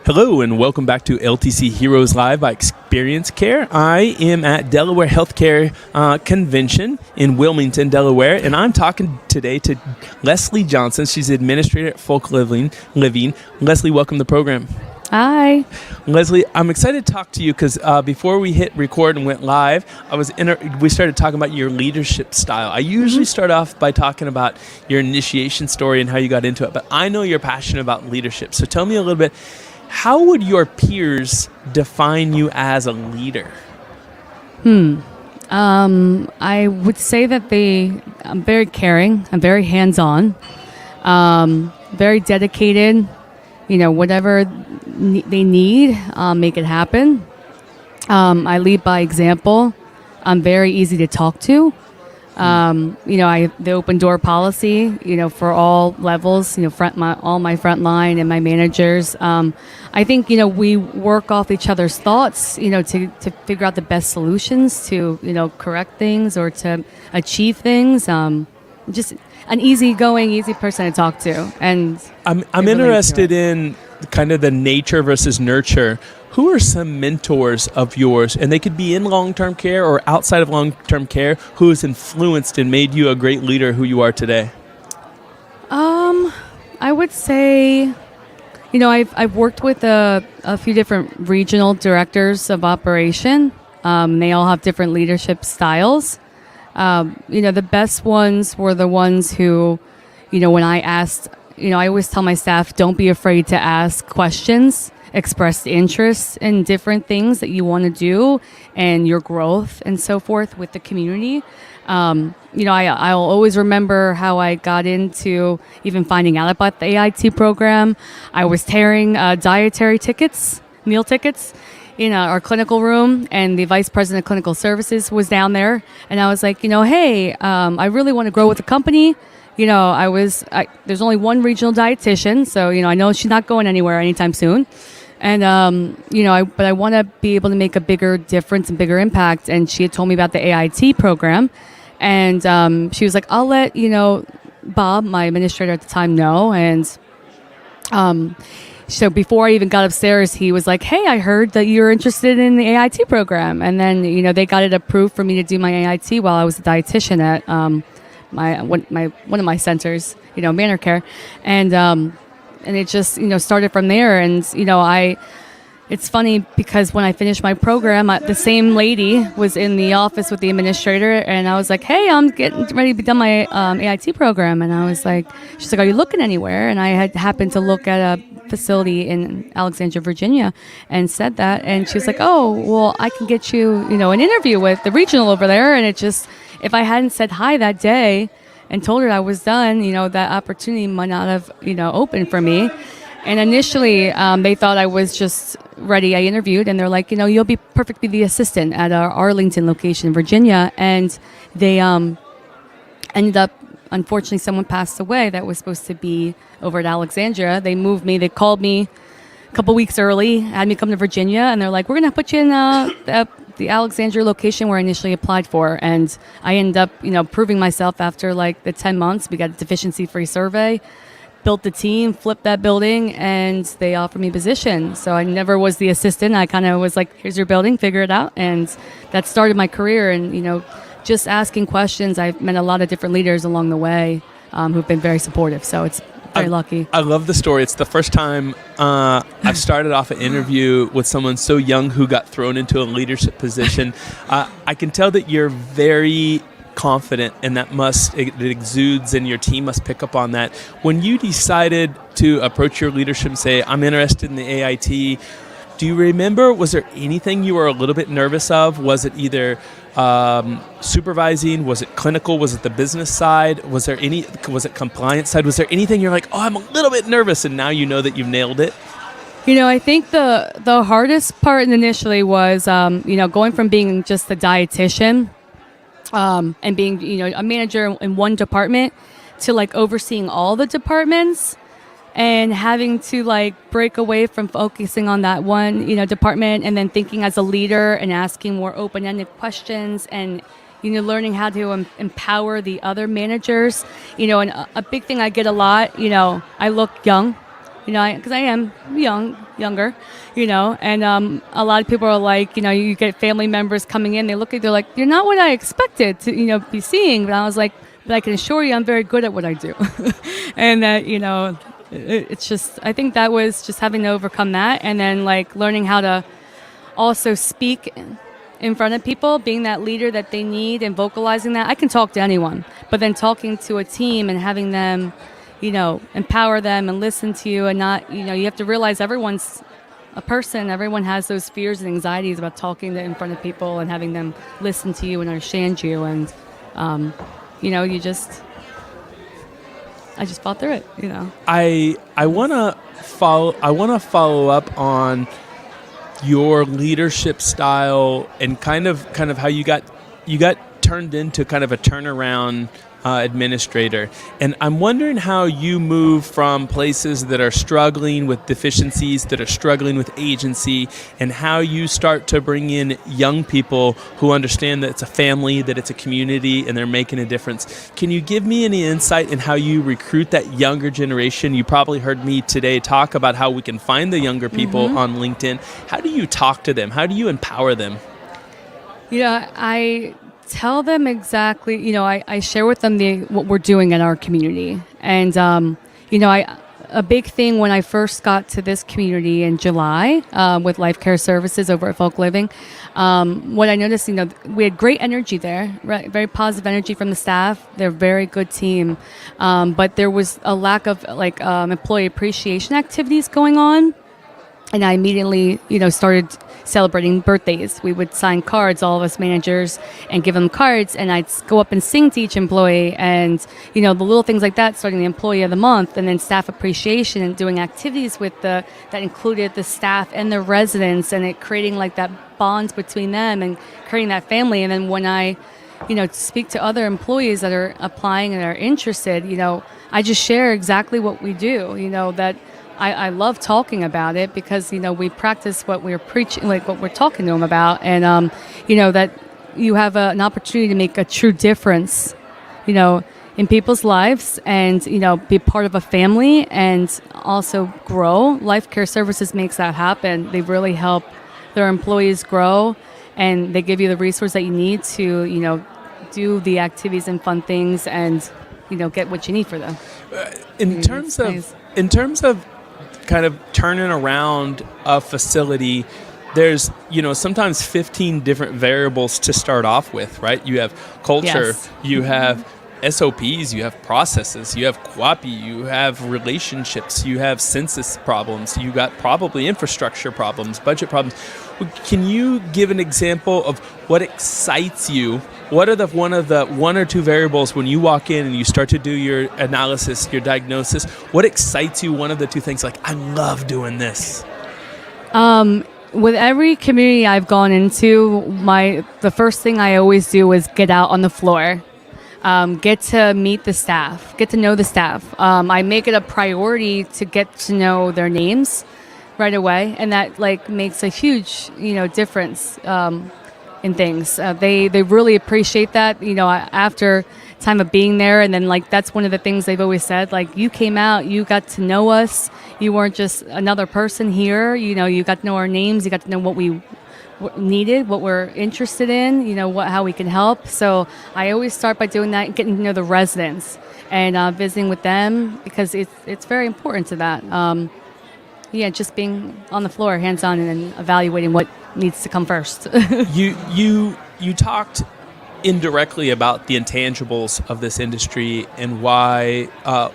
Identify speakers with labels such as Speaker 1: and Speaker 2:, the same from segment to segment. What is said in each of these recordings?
Speaker 1: Hello and welcome back to LTC Heroes Live by Experience Care. I am at Delaware Healthcare Convention in Wilmington, Delaware, and I'm talking today to Leslie Johnson. She's the administrator at Foulk Living. Leslie, welcome to the program.
Speaker 2: Hi.
Speaker 1: Leslie, I'm excited to talk to you because before we hit record and went live, we started talking about your leadership style. I usually start off by talking about your initiation story and how you got into it, but I know you're passionate about leadership. So tell me a little bit, how would your peers define you as a leader?
Speaker 2: I would say that I'm very caring. I'm very hands-on, very dedicated. Whatever they need, make it happen. I lead by example. I'm very easy to talk to. I the open door policy, for all levels, all my front line and my managers. I think, we work off each other's thoughts, to figure out the best solutions to, correct things or to achieve things. Just an easy person to talk to. And
Speaker 1: I'm interested in kind of the nature versus nurture. Who are some mentors of yours, and they could be in long-term care or outside of long-term care, who has influenced and made you a great leader who you are today?
Speaker 2: I would say, I've worked with a few different regional directors of operation. They all have different leadership styles. The best ones were the ones who, when I asked, I always tell my staff, don't be afraid to ask questions. Express interest in different things that you want to do and your growth and so forth with the community. I'll always remember how I got into even finding out about the AIT program. I was tearing dietary tickets, meal tickets, in our clinical room, and the vice president of clinical services was down there. And I was like, hey, I really want to grow with the company. There's only one regional dietitian, so, I know she's not going anywhere anytime soon. And, but I want to be able to make a bigger difference and bigger impact. And she had told me about the AIT program. And she was like, I'll let, Bob, my administrator at the time, know. And so before I even got upstairs, he was like, hey, I heard that you're interested in the AIT program. And then, they got it approved for me to do my AIT while I was a dietitian at one of my centers, Manor Care. And it just, started from there. And, it's funny because when I finished my program, the same lady was in the office with the administrator, and I was like, hey, I'm getting ready to be done my AIT program. And I was like, she's like, are you looking anywhere? And I had happened to look at a facility in Alexandria, Virginia, and said that. And she was like, oh, well, I can get you, an interview with the regional over there. And it just, if I hadn't said hi that day and told her I was done, that opportunity might not have, opened for me. And initially, they thought I was just ready. I interviewed, and they're like, you'll be perfect to be the assistant at our Arlington location in Virginia. And they ended up, unfortunately, someone passed away that was supposed to be over at Alexandria. They moved me. They called me a couple weeks early, had me come to Virginia, and they're like, we're going to put you in the Alexandria location where I initially applied for. And I ended up, proving myself after like the 10 months. We got a deficiency-free survey, built the team, flipped that building, and they offered me a position. So I never was the assistant. I kind of was like, here's your building, figure it out. And that started my career. And, just asking questions, I've met a lot of different leaders along the way who've been very supportive. So it's very lucky.
Speaker 1: I love the story. It's the first time I've started off an interview with someone so young who got thrown into a leadership position. I can tell that you're very confident, and it exudes, and your team must pick up on that. When you decided to approach your leadership and say, I'm interested in the AIT, do you remember, was there anything you were a little bit nervous of? Was it either supervising? Was it clinical? Was it the business side? Was it compliance side? Was there anything you're like, oh, I'm a little bit nervous, and now you know that you've nailed it?
Speaker 2: I think the hardest part initially was, going from being just a dietitian and being, a manager in one department to like overseeing all the departments and having to like break away from focusing on that one, department, and then thinking as a leader and asking more open-ended questions and, learning how to empower the other managers, and a big thing I get a lot, I look young, because I am younger, and a lot of people are like, you get family members coming in, they look at, they're like, you're not what I expected to, be seeing. But I was like, but I can assure you I'm very good at what I do. And that, it's just, I think that was just having to overcome that. And then like learning how to also speak in front of people, being that leader that they need and vocalizing that. I can talk to anyone, but then talking to a team and having them, empower them and listen to you, and not, you have to realize everyone's a person. Everyone has those fears and anxieties about talking in front of people and having them listen to you and understand you. And, I just fought through it,
Speaker 1: I want to follow up on your leadership style and kind of how you got turned into kind of a turnaround administrator. And I'm wondering how you move from places that are struggling with deficiencies, that are struggling with agency, and how you start to bring in young people who understand that it's a family, that it's a community, and they're making a difference. Can you give me any insight in how you recruit that younger generation? You probably heard me today talk about how we can find the younger people on LinkedIn. How do you talk to them? How do you empower them?
Speaker 2: I tell them exactly, I share with them what we're doing in our community. And, a big thing when I first got to this community in July with Life Care Services over at Foulk Living, what I noticed, we had great energy there, right? Very positive energy from the staff. They're a very good team. But there was a lack of employee appreciation activities going on. And I immediately, started celebrating birthdays. We would sign cards, all of us managers, and give them cards. And I'd go up and sing to each employee. And, the little things like that, starting the employee of the month, and then staff appreciation, and doing activities that included the staff and the residents, and it creating like that bonds between them and creating that family. And then when I, speak to other employees that are applying and are interested, I just share exactly what we do, that I love talking about it because, we practice what we're preaching, like what we're talking to them about. And, that you have an opportunity to make a true difference, in people's lives and, be part of a family and also grow. Life Care Services makes that happen. They really help their employees grow, and they give you the resource that you need to, do the activities and fun things and, get what you need for them.
Speaker 1: In terms of kind of turning around a facility, there's, sometimes 15 different variables to start off with, right? You have culture,
Speaker 2: Yes.
Speaker 1: you have SOPs, you have processes, you have QAPI, you have relationships, you have census problems, you got probably infrastructure problems, budget problems. Can you give an example of what excites you? What are one or two variables when you walk in and you start to do your analysis, your diagnosis? What excites you? One of the two things, like, I love doing this.
Speaker 2: With every community I've gone into, the first thing I always do is get out on the floor, get to meet the staff, get to know the staff. I make it a priority to get to know their names right away, and that makes a huge difference in things. They really appreciate that, after time of being there. And then that's one of the things they've always said, you came out, you got to know us, you weren't just another person here, you got to know our names, you got to know what we needed, what we're interested in, how we can help. So I always start by doing that and getting to know the residents and visiting with them, because it's very important to that. Just being on the floor, hands-on, and then evaluating what needs to come first.
Speaker 1: You talked indirectly about the intangibles of this industry and why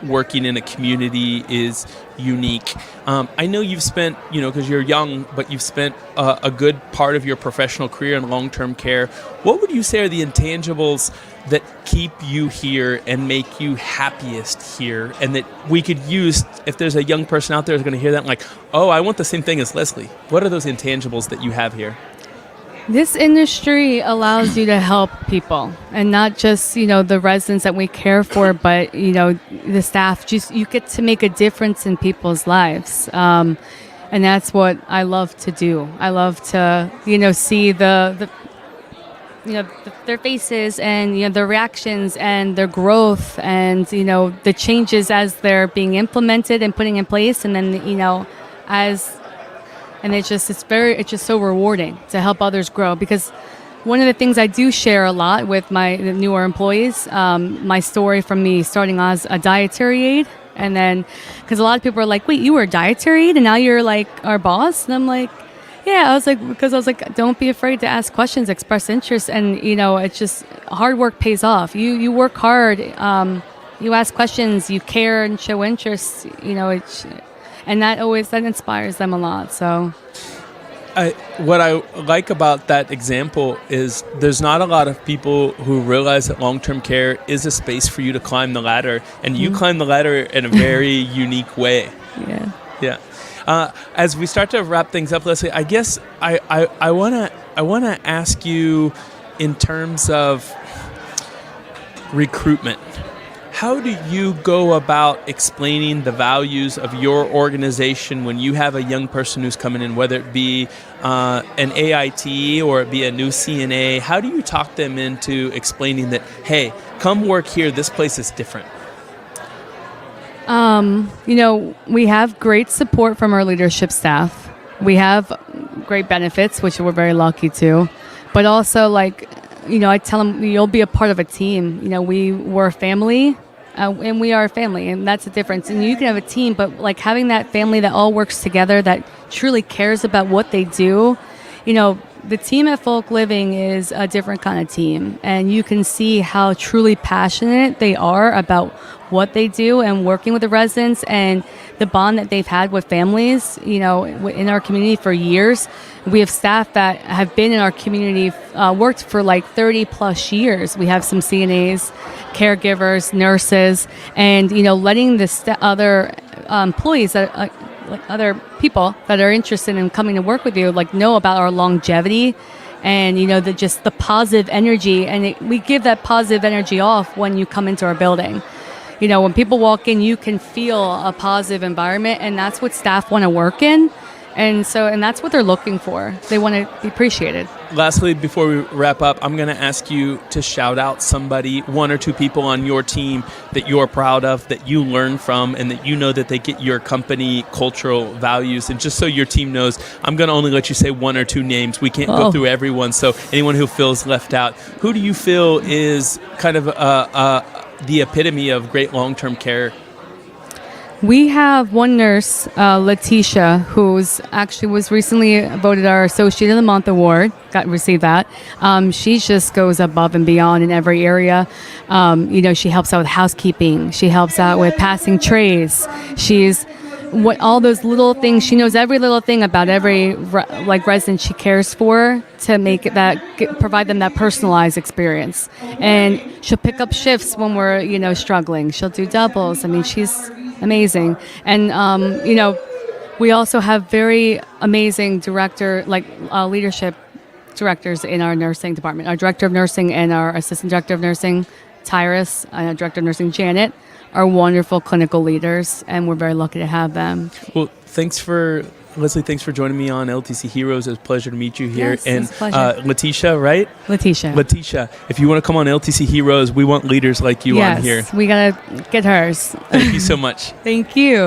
Speaker 1: working in a community is unique. I know you've spent, because you're young, but you've spent a good part of your professional career in long-term care. What would you say are the intangibles that keep you here and make you happiest here, and that we could use if there's a young person out there who's going to hear that and like, oh, I want the same thing as Leslie? What are those intangibles that you have here?
Speaker 2: This industry allows you to help people, and not just, the residents that we care for, but, the staff. Just, you get to make a difference in people's lives. And that's what I love to do. I love to, see the their faces and their reactions and their growth and the changes as they're being implemented and putting in place, and then it's just so rewarding to help others grow. Because one of the things I do share a lot with my newer employees, my story from me starting as a dietary aide, and then because a lot of people are like, wait, you were a dietary aide and now you're like our boss? And I'm like, yeah, I was like, don't be afraid to ask questions, express interest, and it's just hard work pays off. You work hard, you ask questions, you care and show interest, and that inspires them a lot. So.
Speaker 1: What I like about that example is there's not a lot of people who realize that long-term care is a space for you to climb the ladder, and you climb the ladder in a very unique way. Yeah. As we start to wrap things up, Leslie, I guess I wanna ask you in terms of recruitment. How do you go about explaining the values of your organization when you have a young person who's coming in, whether it be an AIT or it be a new CNA? How do you talk them into explaining that, hey, come work here, this place is different?
Speaker 2: We have great support from our leadership staff. We have great benefits, which we're very lucky to. But also, I tell them, you'll be a part of a team. We're a family, and we are a family, and that's the difference. And you can have a team, but having that family that all works together, that truly cares about what they do. The team at Foulk Living is a different kind of team, and you can see how truly passionate they are about what they do and working with the residents and the bond that they've had with families, in our community for years. We have staff that have been in our community, worked for 30 plus years. We have some CNAs, caregivers, nurses, and, letting the other employees that other people that are interested in coming to work with you, know about our longevity and, the positive energy. And we give that positive energy off when you come into our building. When people walk in, you can feel a positive environment, and that's what staff want to work in. And that's what they're looking for. They want to be appreciated.
Speaker 1: Lastly, before we wrap up, I'm going to ask you to shout out somebody, one or two people on your team that you're proud of, that you learn from, and that that they get your company cultural values. And just so your team knows, I'm going to only let you say one or two names. We can't go through everyone. So anyone who feels left out, who do you feel is kind of the epitome of great long-term care?
Speaker 2: We have one nurse, Letitia, who's actually was recently voted our Associate of the Month award. Received that. She just goes above and beyond in every area. She helps out with housekeeping. She helps out with passing trays. She's all those little things. She knows every little thing about every resident she cares for to make provide them that personalized experience. And she'll pick up shifts when we're struggling. She'll do doubles. I mean, she's amazing. And we also have very amazing leadership directors in our nursing department. Our director of nursing and our assistant director of nursing, Tyrus, and our director of nursing, Janet, are wonderful clinical leaders, and we're very lucky to have them. Well,
Speaker 1: Leslie, thanks for joining me on LTC Heroes. It was a pleasure to meet you here.
Speaker 2: Yes,
Speaker 1: and
Speaker 2: it's a pleasure.
Speaker 1: Letitia, right?
Speaker 2: Letitia,
Speaker 1: if you want to come on LTC Heroes, we want leaders like you on here.
Speaker 2: Yes, we got to get hers.
Speaker 1: Thank you so much.
Speaker 2: Thank you.